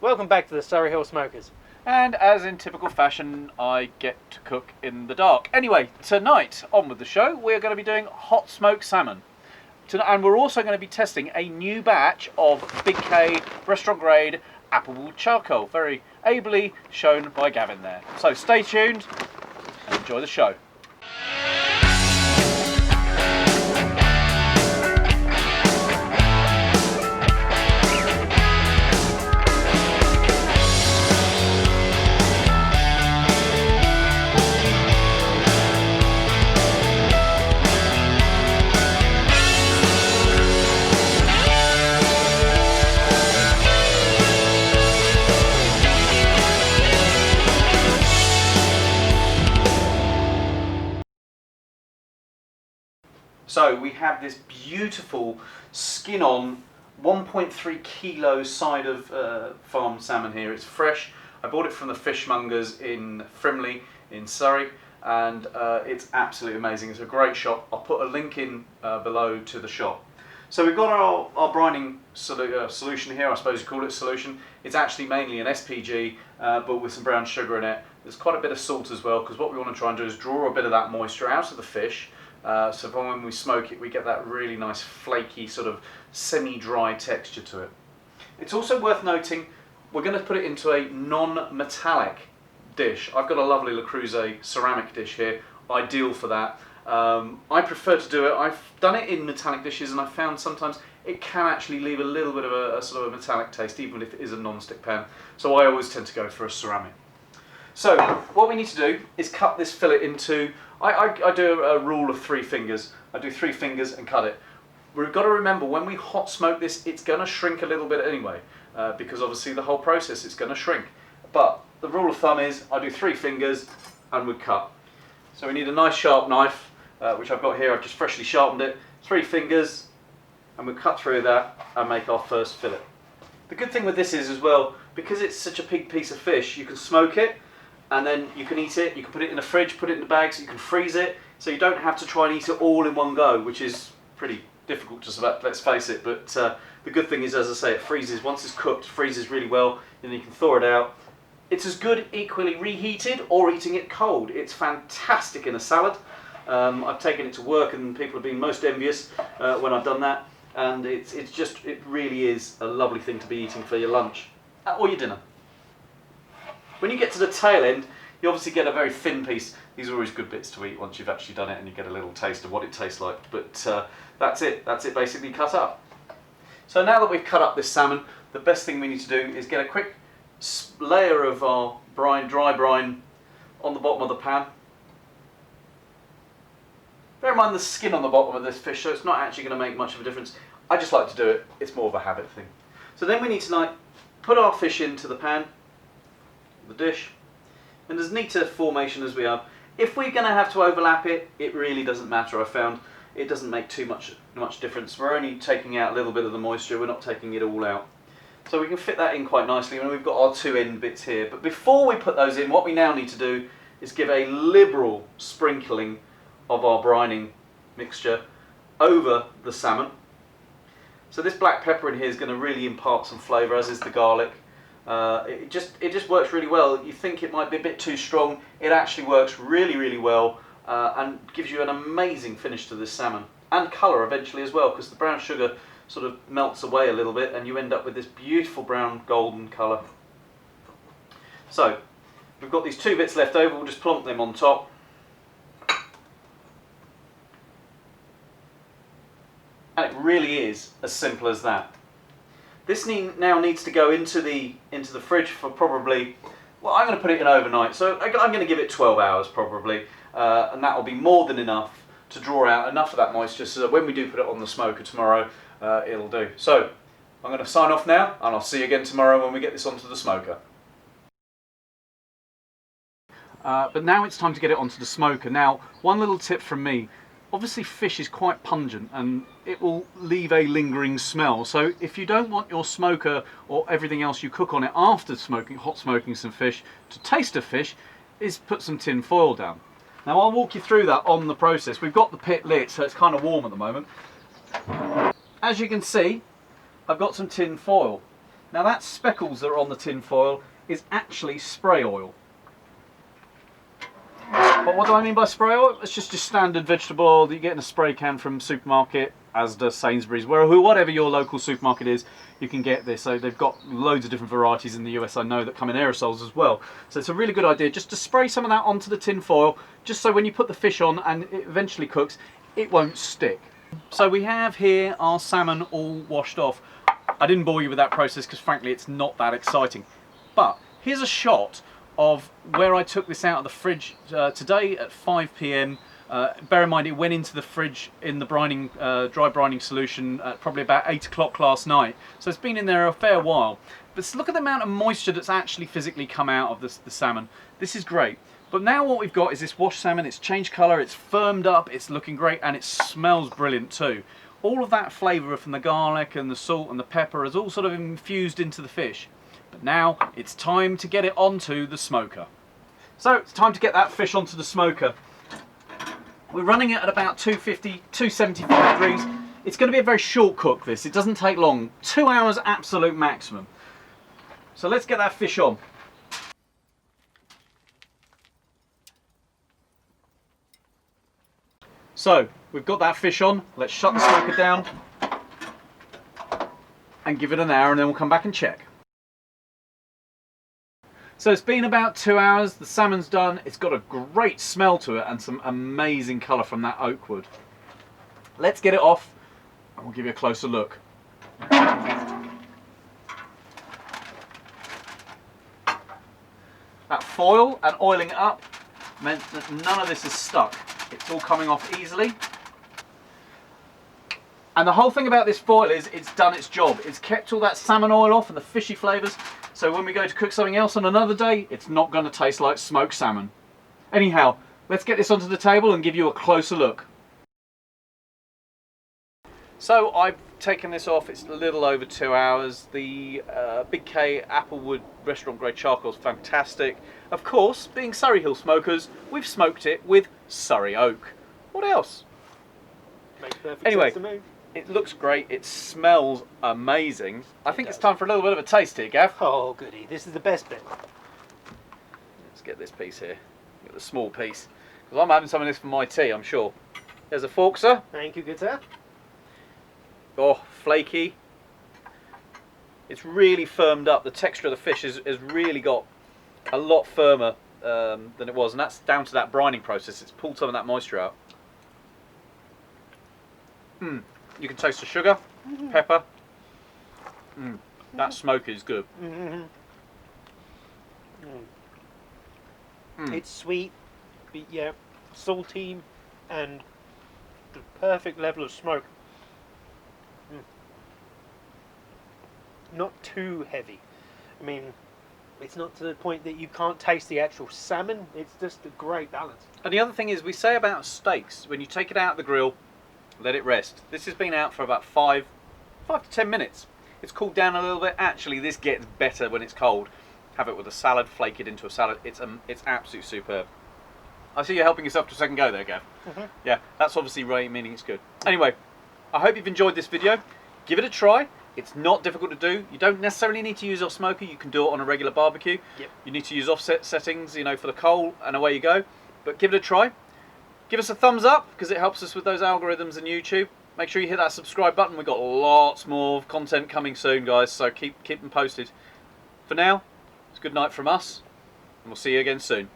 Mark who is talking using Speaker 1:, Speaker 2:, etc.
Speaker 1: Welcome back to the Surrey Hill Smokers.
Speaker 2: And as in typical fashion, I get to cook in the dark. Anyway, tonight, on with the show, we're going to be doing hot smoked salmon. And we're also going to be testing a new batch of Big K restaurant grade applewood charcoal, very ably shown by Gavin there. So stay tuned and enjoy the show. So we have this beautiful skin-on 1.3 kilo side of farmed salmon here. It's fresh. I bought it from the fishmongers in Frimley in Surrey, and it's absolutely amazing. It's a great shop. I'll put a link in below to the shop. So we've got our brining solution here, I suppose you call it solution. It's actually mainly an SPG, but with some brown sugar in it. There's quite a bit of salt as well, because what we want to try and do is draw a bit of that moisture out of the fish. So when we smoke it, we get that really nice flaky sort of semi-dry texture to it. It's also worth noting we're going to put it into a non-metallic dish. I've got a lovely Le Creuset ceramic dish here, ideal for that. I prefer to do it. I've done it in metallic dishes, and I found sometimes it can actually leave a little bit of a sort of a metallic taste, even if it is a non-stick pan. So I always tend to go for a ceramic. So what we need to do is cut this fillet into, I do a rule of 3 fingers. I do 3 fingers and cut it. We've got to remember, when we hot smoke this, it's going to shrink a little bit anyway, because obviously the whole process is going to shrink. But the rule of thumb is I do 3 fingers and we cut. So we need a nice sharp knife, which I've got here. I've just freshly sharpened it. 3 fingers, and we cut through that and make our first fillet. The good thing with this is as well, because it's such a big piece of fish, you can smoke it, and then you can eat it. You can put it in the fridge, put it in the bags, you can freeze it, so you don't have to try and eat it all in one go, which is pretty difficult, just about, let's face it. But the good thing is, as I say, it freezes. Once it's cooked, freezes really well, and you can thaw it out. It's as good equally reheated or eating it cold. It's fantastic in a salad. I've taken it to work, and people have been most envious when I've done that. And it really is a lovely thing to be eating for your lunch or your dinner. When you get to the tail end, you obviously get a very thin piece. These are always good bits to eat once you've actually done it, and you get a little taste of what it tastes like. But that's it basically cut up. So now that we've cut up this salmon, the best thing we need to do is get a quick layer of our brine, dry brine, on the bottom of the pan. Bear in mind the skin on the bottom of this fish, so it's not actually going to make much of a difference. I just like to do it. It's more of a habit thing. So then we need to put our fish into the pan, the dish, and as neat a formation as we have. If we're going to have to overlap it, it really doesn't matter. I found it doesn't make too much difference. We're only taking out a little bit of the moisture, we're not taking it all out. So we can fit that in quite nicely, and we've got our 2 end bits here. But before we put those in, what we now need to do is give a liberal sprinkling of our brining mixture over the salmon. So this black pepper in here is going to really impart some flavour, as is the garlic. It just works really well. You think it might be a bit too strong. It actually works really, really well, and gives you an amazing finish to this salmon, and colour eventually as well, because the brown sugar sort of melts away a little bit, and you end up with this beautiful brown golden colour. So we've got these 2 bits left over. We'll just plonk them on top. And it really is as simple as that. This now needs to go into the fridge for probably, well, I'm going to put it in overnight, so I'm going to give it 12 hours probably, and that will be more than enough to draw out enough of that moisture so that when we do put it on the smoker tomorrow, it'll do. So I'm going to sign off now, and I'll see you again tomorrow when we get this onto the smoker. But now it's time to get it onto the smoker. Now, one little tip from me. Obviously fish is quite pungent, and it will leave a lingering smell. So if you don't want your smoker or everything else you cook on it after hot smoking some fish to taste of fish, is put some tin foil down. Now I'll walk you through that on the process. We've got the pit lit, so it's kind of warm at the moment. As you can see, I've got some tin foil. Now that speckles that are on the tin foil is actually spray oil. But what do I mean by spray oil? It's just your standard vegetable oil that you get in a spray can from supermarket, Asda, Sainsbury's, whatever your local supermarket is, you can get this. So they've got loads of different varieties in the US, I know, that come in aerosols as well. So it's a really good idea just to spray some of that onto the tin foil, just so when you put the fish on and it eventually cooks, it won't stick. So we have here our salmon all washed off. I didn't bore you with that process because frankly it's not that exciting. But here's a shot of where I took this out of the fridge today at 5 p.m. Bear in mind it went into the fridge in the brining, dry brining solution at probably about 8 o'clock last night. So it's been in there a fair while. But look at the amount of moisture that's actually physically come out of the salmon. This is great. But now what we've got is this washed salmon. It's changed colour, it's firmed up, it's looking great, and it smells brilliant too. All of that flavour from the garlic and the salt and the pepper is all sort of infused into the fish. But now it's time to get it onto the smoker. So it's time to get that fish onto the smoker. We're running it at about 250, 275 degrees. It's going to be a very short cook this. It doesn't take long. 2 hours absolute maximum. So let's get that fish on. So we've got that fish on. Let's shut the smoker down and give it an hour, and then we'll come back and check. So it's been about 2 hours, the salmon's done, it's got a great smell to it and some amazing colour from that oak wood. Let's get it off and we'll give you a closer look. That foil and oiling it up meant that none of this is stuck. It's all coming off easily. And the whole thing about this foil is it's done its job. It's kept all that salmon oil off and the fishy flavours. So when we go to cook something else on another day, it's not going to taste like smoked salmon. Anyhow, let's get this onto the table and give you a closer look. So I've taken this off, it's a little over 2 hours. The Big K Applewood restaurant grade charcoal is fantastic. Of course, being Surrey Hill smokers, we've smoked it with Surrey oak. What else?
Speaker 1: Makes perfect
Speaker 2: Anyway,
Speaker 1: sense to me.
Speaker 2: it looks great, it smells amazing. I think it's time for a little bit of a taste here, Gav.
Speaker 1: Oh goody, this is the best bit.
Speaker 2: Let's get this piece here, get the small piece. Because I'm having some of this for my tea, I'm sure. There's a fork, sir.
Speaker 1: Thank you, good sir.
Speaker 2: Oh, flaky. It's really firmed up. The texture of the fish has really got a lot firmer than it was. And that's down to that brining process. It's pulled some of that moisture out. You can taste the sugar, pepper. That smoke is good.
Speaker 1: It's sweet, but yeah, salty, and the perfect level of smoke. Not too heavy. I mean, it's not to the point that you can't taste the actual salmon. It's just a great balance.
Speaker 2: And the other thing is, we say about steaks, when you take it out of the grill, let it rest. This has been out for about 5 to 10 minutes. It's cooled down a little bit. Actually, this gets better when it's cold. Have it with a salad, flake it into a salad. It's absolutely superb. I see you're helping yourself to a second go there, Gav. Yeah, that's obviously right, meaning it's good. Anyway, I hope you've enjoyed this video. Give it a try. It's not difficult to do. You don't necessarily need to use off smoker. You can do it on a regular barbecue.
Speaker 1: Yep. You
Speaker 2: need to use offset settings, you know, for the coal, and away you go. But give it a try. Give us a thumbs up because it helps us with those algorithms in YouTube. Make sure you hit that subscribe button. We've got lots more content coming soon, guys. So keep them posted. For now, it's good night from us, and we'll see you again soon.